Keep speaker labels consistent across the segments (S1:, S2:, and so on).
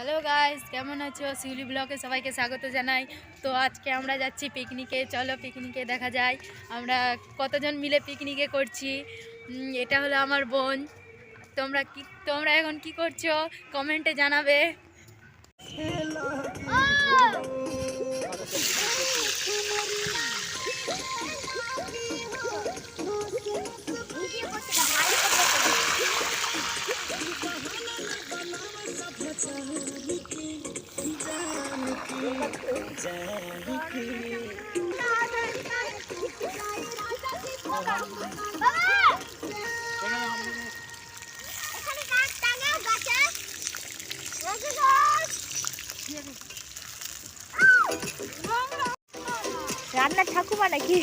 S1: Hello guys, কেমন আছো? শিউলি ব্লগে সবাইকে স্বাগত জানাই। তো আজকে আমরা যাচ্ছি পিকনিকে। চলো পিকনিকে দেখা যায় আমরা কতজন মিলে পিকনিকে করছি। এটা হলো আমার বোন। তোমরা এখন কি করছো কমেন্টে জানাবে। রান্নার ঠাকুমা নাকি?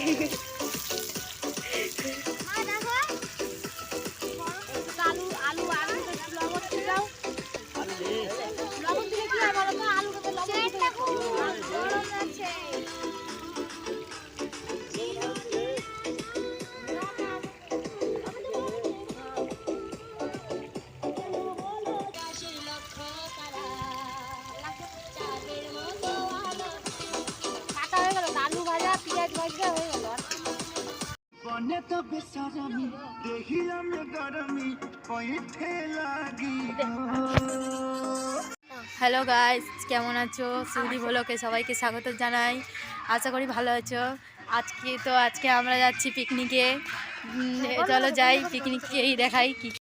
S1: হ্যালো গাইস, কেমন আছো? শিউলি ব্লগে সবাইকে স্বাগত জানাই। আশা করি ভালো আছো। আজকে আমরা যাচ্ছি পিকনিকে। চলো যাই পিকনিকেই দেখাই কি